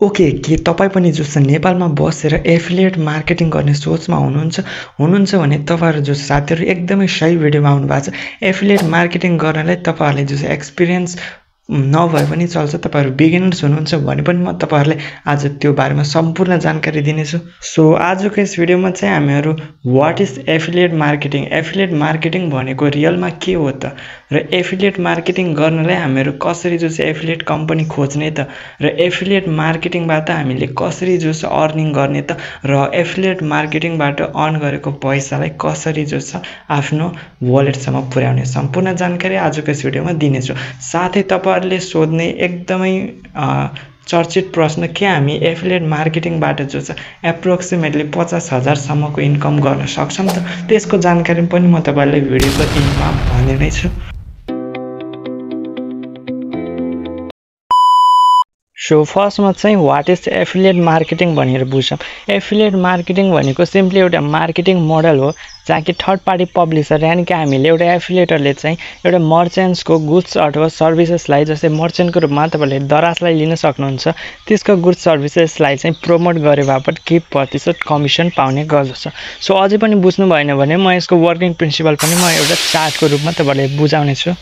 Okay, के तपाईँ पनि जस्तो नेपालमा बसेर एफिलिएट मार्केटिङ गर्ने सोचमा हुनुहुन्छ भने तपाईँहरू जो साथीहरू एकदमै सही भिडियोमा आउनुभएको छ। एफिलिएट मार्केटिङ गर्नलाई तपाईँहरूले जो एक्सपिरियन्स नभए पनि चल्छ, तपाईँहरू बिगिनर्स हुनुहुन्छ भने पनि म तपाईँहरूलाई आज त्यो बारेमा सम्पूर्ण जानकारी दिनेछु। सो आजको यस भिडियोमा चाहिँ हामीहरू what is affiliate marketing, affiliate marketing भनेको रियलमा के हो त, र एफिलिएट मार्केटिङ गर्नलाई हामीहरू कसरी जो चाहिँ एफिलिएट कम्पनी खोज्ने त, र एफिलिएट मार्केटिङबाट हामीले कसरी जो छ अर्निङ गर्ने त, र एफिलिएट मार्केटिङबाट अर्न गरेको पैसालाई कसरी जो छ आफ्नो वालेटसम्म पुर्याउने सम्पूर्ण जानकारी आजको यस भिडियोमा दिनेछु। साथै तपाईँहरूले सोध्ने एकदमै चर्चित प्रश्न, के हामी एफिलिएट मार्केटिङबाट जो छ एप्रोक्सिमेटली 50,000सम्मको इन्कम गर्न सक्छौँ त, त्यसको जानकारी पनि म तपाईँहरूलाई भिडियोको इन्डमा भन्ने नै छु। सो फर्स्टमा चाहिँ वाट इज एफिलिएट मार्केटिङ भनेर बुझ्छौँ। एफिलिएट मार्केटिङ भनेको सिम्पली एउटा मार्केटिङ मोडल हो जहाँ कि थर्ड पार्टी पब्लिसर यानि कि हामीले एउटा एफिलिएटरले चाहिँ एउटा मर्चेन्ट्सको गुड्स अथवा सर्भिसेसलाई, जस्तै मर्चेन्टको रूपमा तपाईँले दराजलाई लिन सक्नुहुन्छ, त्यसको गुड्स सर्भिसेसलाई चाहिँ प्रमोट गरे बापत केही प्रतिशत कमिसन पाउने गर्दछ। सो अझै पनि बुझ्नु भएन भने म यसको वर्किङ प्रिन्सिपल पनि म एउटा चार्टको रूपमा तपाईँहरूले बुझाउने छु।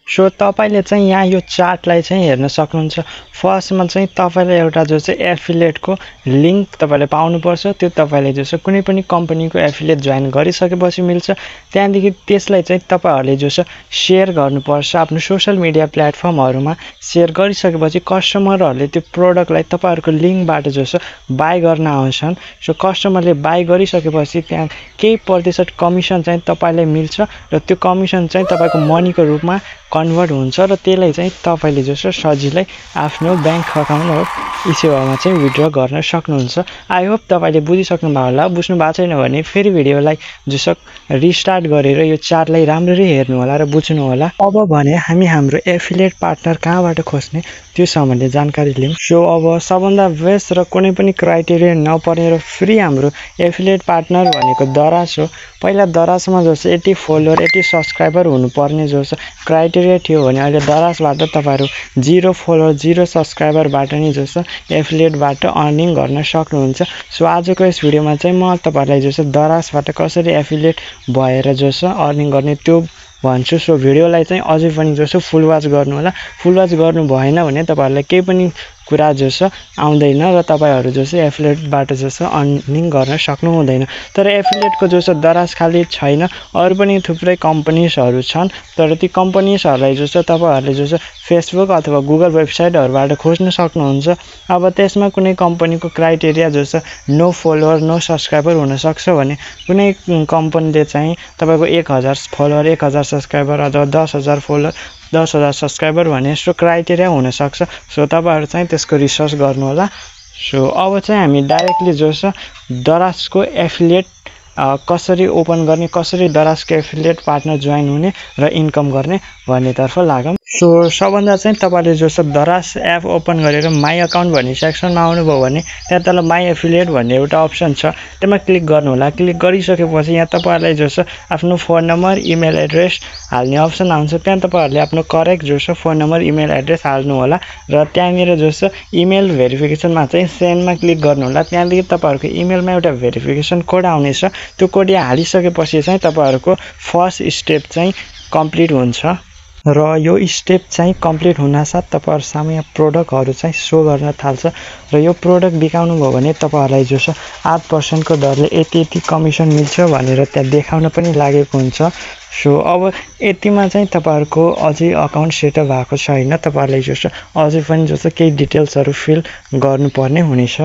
सो तपाईँले चाहिँ यहाँ यो चार्टलाई चाहिँ हेर्न सक्नुहुन्छ। फर्स्टमा चाहिँ तपाईँले एउटा जो चाहिँ एफिलिएटको लिङ्क तपाईँले पाउनुपर्छ। त्यो तपाईँले जो छ कुनै पनि कम्पनीको एफिलिएट जोइन गरिसकेपछि मिल्छ। त्यहाँदेखि त्यसलाई चाहिँ तपाईँहरूले जो छ सेयर गर्नुपर्छ आफ्नो सोसियल मिडिया प्लेटफर्महरूमा। सेयर गरिसकेपछि कस्टमरहरूले त्यो प्रोडक्टलाई तपाईँहरूको लिङ्कबाट जो छ बाई गर्न आउँछन्। सो कस्टमरले बाई गरिसकेपछि त्यहाँ केही प्रतिशत कमिसन चाहिँ तपाईँलाई मिल्छ, र त्यो कमिसन चाहिँ तपाईँको मनीको रूपमा कन्भर्ट हुन्छ, र त्यसलाई चाहिँ तपाईँले जो छ सजिलै आफ्नो ब्याङ्क अकाउन्ट हो सेवामा चाहिँ विथड्र गर्न सक्नुहुन्छ। आई होप तपाईँले बुझिसक्नु भयो होला। बुझ्नु भएको छैन भने फेरि भिडियोलाई जो रिस्टार्ट गरेर यो चार्टलाई राम्ररी हेर्नु होला र बुझ्नु होला। अब भने हामी हाम्रो एफिलिएट पार्टनर कहाँबाट खोज्ने त्यो सम्बन्धी जानकारी लिउँ। सो अब सबभन्दा बेस्ट र कुनै पनि क्राइटेरिया नपर्ने र फ्री हाम्रो एफिलिएट पार्टनर भनेको दराज हो। पहिला दराजमा जो 80 फलोवर 80 सब्सक्राइबर हुनुपर्ने जो क्राइटेरिया थियो भने अहिले दराजबाट तपाईँहरू 0 फलोवर 0 सब्सक्राइबरबाट नै जो एफिलिएटबाट अर्निङ गर्न सक्नुहुन्छ। सो आजको यस भिडियोमा चाहिँ म तपाईँहरूलाई जो दराजबाट कसरी एफिलिएट भएर जो अर्निङ गर्ने त्यो भन्छु। सो भिडियोलाई चाहिँ अझै पनि जो फुल वाच गर्नु होला। फुल वाच गर्नु भएन भने तपाईँहरूलाई केही पनि कुरा जो आउँदैन र तपाईँहरू जो एफिलिएटबाट जो अर्निङ गर्न सक्नु हुँदैन। तर एफिलिएटको जो दराज खाली छैन, अरू पनि थुप्रै कम्पनीजहरू छन्। तर ती कम्पनीजहरूलाई जो तपाईँहरूले जो फेसबुक अथवा गुगल वेबसाइटहरूबाट खोज्न सक्नुहुन्छ। अब त्यसमा कुनै कम्पनीको क्राइटेरिया जो नो फलोवर नो सब्सक्राइबर हुनसक्छ भने कुनै कम्पनीले चाहिँ तपाईँको 1000 फलोवर 1000 सब्सक्राइबर अथवा 10,000 फलोवर 10,000 सब्सक्राइबर भन्ने यस्तो क्राइटेरिया हुनसक्छ। सो तपाईँहरू चाहिँ त्यसको रिसर्च गर्नु होला। सो अब चाहिँ हामी डाइरेक्टली जो दराजको एफिलिएट कसरी ओपन गर्ने, कसरी दराजको एफिलिएट पार्टनर जोइन हुने र इन्कम गर्ने भन्नेतर्फ लागौँ। सो सबभन्दा चाहिँ तपाईँले जो दराज एप ओपन गरेर माई अकाउन्ट भन्ने सेक्सनमा आउनुभयो भने त्यहाँ तल माई एफिलिएट भन्ने एउटा अप्सन छ, त्यसमा क्लिक गर्नु होला। क्लिक गरिसकेपछि यहाँ तपाईँहरूलाई जो आफ्नो फोन नम्बर इमेल एड्रेस हाल्ने अप्सन आउँछ। त्यहाँ तपाईँहरूले आफ्नो करेक्ट जो फोन नम्बर इमेल एड्रेस हाल्नु होला, र त्यहाँनिर जो इमेल भेरिफिकेसनमा चाहिँ सेन्डमा क्लिक गर्नु होला। त्यहाँदेखि तपाईँहरूको इमेलमा एउटा भेरिफिकेसन कोड आउनेछ। त्यो कोड यहाँ हालिसकेपछि चाहिँ तपाईँहरूको फर्स्ट स्टेप चाहिँ कम्प्लिट हुन्छ, र यो स्टेप चाहिँ कम्प्लिट हुनासाथ तपाईँहरू सामु यहाँ प्रोडक्टहरू चाहिँ सो गर्न थाल्छ। र यो प्रोडक्ट बिकाउनु भयो भने तपाईँहरूलाई जो 8% दरले यति कमिसन मिल्छ भनेर त्यहाँ देखाउन पनि लागेको हुन्छ। सो अब यतिमा चाहिँ तपाईँहरूको अझै अकाउन्ट सेटअप भएको छैन, तपाईँहरूलाई जो अझै पनि जो केही डिटेल्सहरू फिल गर्नुपर्ने हुनेछ।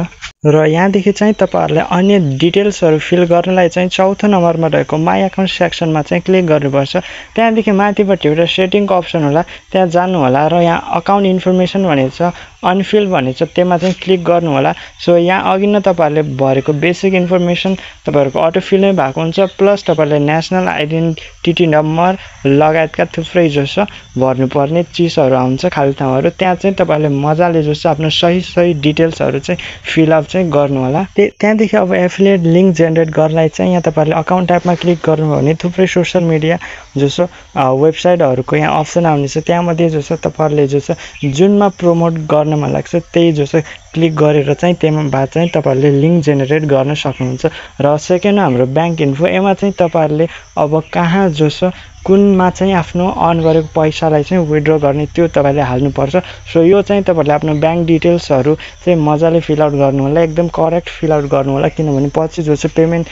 र यहाँदेखि चाहिँ तपाईँहरूलाई अन्य डिटेल्सहरू फिल गर्नलाई चाहिँ चौथो नम्बरमा रहेको माई अकाउन्ट सेक्सनमा चाहिँ क्लिक गर्नुपर्छ। त्यहाँदेखि माथिपट्टि एउटा सेटिङको अप्सन होला, त्यहाँ जानु होला, र यहाँ अकाउन्ट इन्फर्मेसन भनेको छ अनफिल भनेको छ, त्यसमा चाहिँ क्लिक गर्नु होला। सो यहाँ अघि नै तपाईँहरूले भरेको बेसिक इन्फर्मेसन तपाईँहरूको अटोफिल नै भएको हुन्छ, प्लस तपाईँहरूले नेसनल आइडेन्टिटी नम्बर लगायतका थुप्रै जो भर्नुपर्ने चिजहरू आउँछ, खाली ठाउँहरू। त्यहाँ चाहिँ तपाईँहरूले मजाले जो आफ्नो सही डिटेल्सहरू चाहिँ फिलअप चाहिँ गर्नु होला। त्यहाँदेखि अब एफिलिएट लिङ्क जेनेरेट गर्नलाई चाहिँ यहाँ तपाईँहरूले अकाउन्ट ट्याबमा क्लिक गर्नुभयो भने थुप्रै सोसियल मिडिया जो छ वेबसाइटहरुको यहाँ अप्सन आउनेछ त्यहाँमध्ये जो छ तपाईहरुले जो छ जुनमा प्रमोट गर्न मन लाग्छ त्यही जो छ क्लिक गरेर चाहिँ त्यसमा बाद चाहिँ तपाईहरुले लिंक जेनेरेट गर्न सक्नुहुन्छ र सेकेन्ड हाम्रो बैंक इन्फो एमा चाहिँ तपाईहरुले अब कहाँ जो छ कुनमा चाहिँ आफ्नो अर्न गरेको पैसालाई चाहिँ विथड्र गर्ने त्यो तपाईले हाल्नु पर्छ सो यो चाहिँ तपाईहरुले आफ्नो बैंक डिटेल्सहरु चाहिँ मजाले फिल आउट गर्नु होला एकदम करेक्ट फिल आउट गर्नु होला किनभने पछि जो चाहिँ पेमेन्ट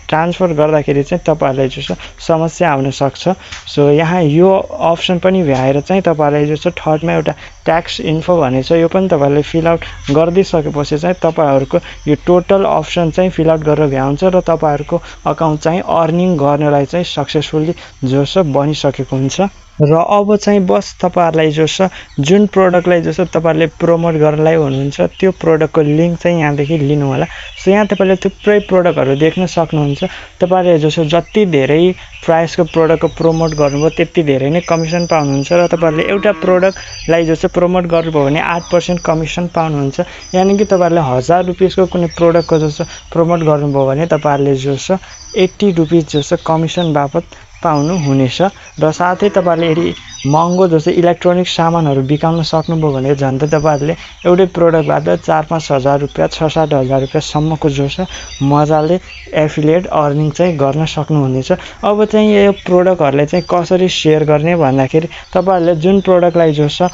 ट्रान्सफर गर्दाखेरि चाहिँ तपाईहरुलाई जो छ समस्या आउन सक्छ सो यहाँ यो अप्सन पनि भ्याएर चाहिँ तपाईहरुले जो छ थर्डमा एउटा ट्याक्स इन्फो भनेछ यो पनि तपाईहरुले फिल आउट गर्दै सकेपछि चाहिँ तपाईहरुको यो टोटल अप्सन चाहिँ फिल आउट गरेर भ्याउँछ र तपाईहरुको अकाउन्ट चाहिँ अर्निङ गर्नलाई चाहिँ सक्सेसफुली जो छ बनिसकेको हुन्छ र अब चाहिँ बस तपाईहरुलाई जो छ जुन प्रोडक्टलाई जो छ तपाईहरुले प्रमोट गर्नलाई हुनुहुन्छ त्यो प्रोडक्टको लिंक चाहिँ यहाँदेखि लिनु होला सो यहाँ तपाईले थुप्रै प्रोडक्टहरु देख्न सक्नुहुन्छ तपाईहरुले जो छ जति धेरै प्राइसको प्रोडक्टको प्रमोट गर्नुभयो त्यति धेरै नै कमिसन पाउनुहुन्छ र तपाईहरुले एउटा प्रोडक्टलाई जो छ प्रमोट गर्नुभयो भने 8% कमिसन पाउनुहुन्छ यानी कि तपाईहरुले 1000 रुपैयाँको कुनै प्रोडक्टको जो छ प्रमोट गर्नुभयो भने तपाईहरुले जो छ 80 रुपैयाँ जो छ कमिसन बापत पाउनु हुनेछ र साथै तपाईहरुले यदि महँगो जस्तो इलेक्ट्रोनिक सामानहरु बिकाउन सक्नुभयो भने झन् त तपाईहरुले एउटै प्रोडक्टबाट 4-5 हजार रुपैयाँ 6-7 हजार रुपैयाँ सम्मको जो छ मजाले एफिलिएट अर्निङ चाहिँ गर्न सक्नुहुनेछ अब चाहिँ यो प्रोडक्टहरुलाई चाहिँ कसरी शेयर गर्ने भन्दाखेरि तपाईहरुले जुन प्रोडक्टलाई जो छ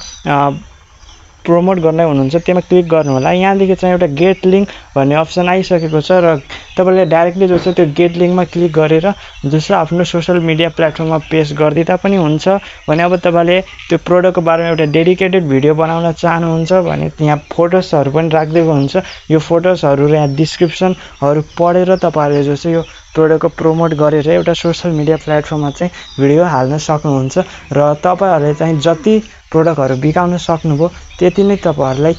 प्रमोट गर्दै हुनुहुन्छ त्यसमा क्लिक गर्नु होला यहाँदेखि चाहिँ एउटा गेट लिंक भन्ने अप्सन आइसकेको छ र तपाईले डाइरेक्टली जो छ त्यो गेट लिंकमा क्लिक गरेर जो छ आफ्नो सोशल मिडिया प्लेटफर्ममा पेस्ट गर्दिदा पनि हुन्छ भने अब तपाईले त्यो प्रोडक्टको बारेमा एउटा डेडिकेटेड भिडियो बनाउन चाहनुहुन्छ भने यहाँ फोटोजहरु पनि राख्दिएको हुन्छ यो फोटोजहरु र यहाँ डिस्क्रिप्सनहरु पढेर तपाईले जो छ यो प्रोडक्टको प्रमोट गरेर एउटा सोशल मिडिया प्लेटफर्ममा चाहिँ भिडियो हाल्न सक्नुहुन्छ र तपाईहरुले चाहिँ जति प्रोडक्टहरु बिकाउन सक्नुभयो त्यति नै तपाईहरुलाई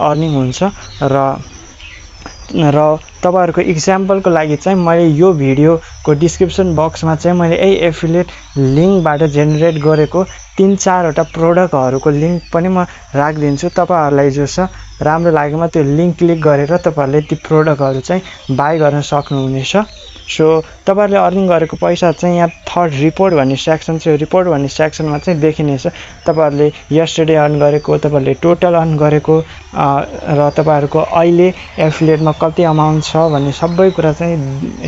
अर्निङ हुन्छ र तपाईहरुको एक्जाम्पलको लागि चाहिँ मैले यो भिडियोको डिस्क्रिप्सन बक्समा चाहिँ मैले यही एफिलिएट लिंकबाट जेनेरेट गरेको 3-4 वटा प्रोडक्टहरुको लिंक पनि म राख्दिन्छु तपाईहरुलाई जो छ राम्रो लागेमा त्यो लिंक क्लिक गरेर तपाईहरुले ती प्रोडक्टहरु चाहिँ बाइ गर्न सक्नुहुनेछ सो तपाईहरुले अर्निङ गरेको पैसा चाहिँ यहाँ थर्ड रिपोर्ट भन्ने सेक्सन छ रिपोर्ट भन्ने सेक्सनमा चाहिँ देखिनेछ तपाईहरुले यस्टरडे अर्न गरेको तपाईहरुले टोटल अर्न गरेको र तपाईहरुको अहिले एफिलिएटमा कति अमाउन्ट छ भन्ने सबै कुरा चाहिँ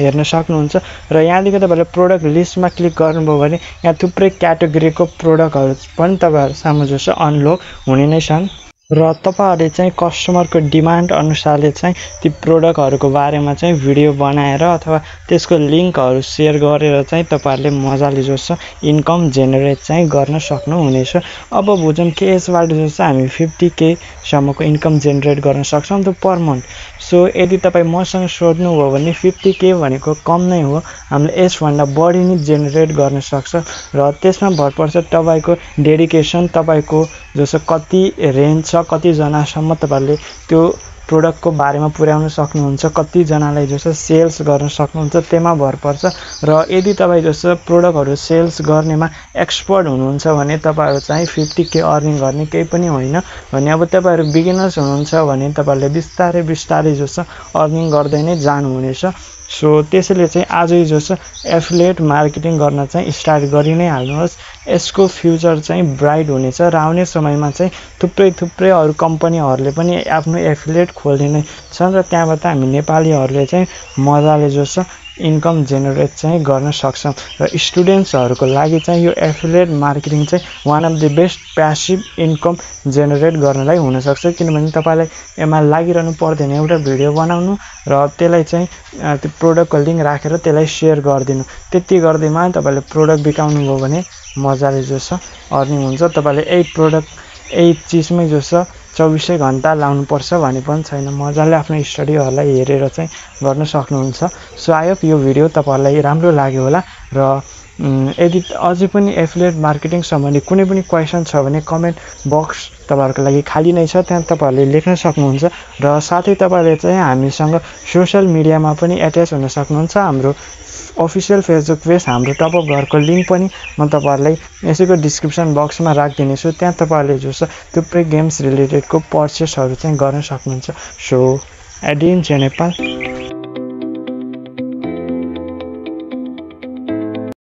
हेर्न सक्नुहुन्छ र यहाँदेखि तपाईहरुले प्रोडक्ट लिस्टमा क्लिक गर्नुभयो भने यहाँ थुप्रै क्याटेगोरीको प्रोडक्टहरु पनि तपाईहरु सामु जो छ अनलक हुने नै छन् र तपाईहरुले चाहिँ कस्टमरको डिमान्ड अनुसारले चाहिँ ती प्रोडक्टहरुको बारेमा चाहिँ भिडियो बनाएर अथवा त्यसको लिंकहरु शेयर गरेर चाहिँ तपाईहरुले मजाले जो छ इन्कम जेनेरेट चाहिँ गर्न सक्नुहुनेछ अब बुझौं के यसबाट जो छ हामी 50k सम्मको इन्कम जेनेरेट गर्न सक्छौं त पर मन्थ सो यदि तपाई मसँग सोध्नु हो भने 50k भनेको कम नै हो हामीले यसभन्दा बढी नै जेनेरेट गर्न सक्छ र त्यसमा भर पर्छ तपाईको डेडिकेसन तपाईको जो छ कति रेन्ज छ कति जनासम्म तपाईहरुले त्यो प्रोडक्टको बारेमा पुर्याउन सक्नुहुन्छ कति जनालाई जो छ सेल्स गर्न सक्नुहुन्छ त्यसमा भर पर्छ र यदि तपाई जो छ प्रोडक्टहरु सेल्स गर्नेमा एक्सपर्ट हुनुहुन्छ भने तपाईहरु चाहिँ 50k अर्निङ गर्ने केही पनि होइन भने अब तपाईहरु बिगिनर्स हुनुहुन्छ भने तपाईहरुले बिस्तारै जो छ अर्निङ गर्दै नै जानु हुनेछ सो त्यसैले चाहिँ आजै जो छ एफिलिएट मार्केटिङ गर्न चाहिँ स्टार्ट गरि नै हाल्नुहोस् यसको फ्युचर चाहिँ ब्राइट हुनेछ र आउने समयमा चाहिँ थुप्रै अरु कम्पनीहरुले पनि आफ्नो एफिलिएट खोल्ने नै छन् र त्यहाँबाट हामी नेपालीहरुले चाहिँ मजाले जो छ इन्कम जेनेरेट चाहिँ गर्न सक्छौं र स्टुडेन्ट्सहरुको लागि चाहिँ यो एफिलिएट मार्केटिङ चाहिँ one of the best passive income generate गर्नलाई हुन सक्छ किनभने तपाईलाई एमा लागिरहनु पर्दैन एउटा भिडियो बनाउनु र त्यसलाई चाहिँ त्यो प्रोडक्टको लिंक राखेर त्यसलाई शेयर गर्दिनु त्यति गर्दैमा तपाईले प्रोडक्ट बिकाउनु भयो भने मजाले जो छ अर्निङ हुन्छ तपाईले यही चीजमै जो छ 24 घण्टा लाउनु पर्छ भन्ने पनि छैन मजाले आफ्नो स्टडीहरुलाई हेरेर चाहिँ गर्न सक्नुहुन्छ सो आई होप यो भिडियो तपाईहरुलाई राम्रो लाग्यो होला र यदि अझै पनि एफिलिएट मार्केटिङ सम्बन्धी कुनै पनि क्वेशन छ भने कमेन्ट बक्स तपाईहरुको लागि खाली नै छ त्यहाँ तपाईहरुले लेख्न सक्नुहुन्छ र साथै तपाईहरुले चाहिँ हामीसँग सोशल मिडियामा पनि एट्याच हुन सक्नुहुन्छ हाम्रो अफिशियल फेसबुक पेज हाम्रो टप अप घरको लिंक पनि म तपाईहरुलाई यसैको डिस्क्रिप्सन बक्समा राख्दिनेछु त्यहाँ तपाईहरुले जो छ थुप्रै गेम्स रिलेटेडको पर्चेसहरु चाहिँ गर्न सक्नुहुन्छ सो एडिन नेपाल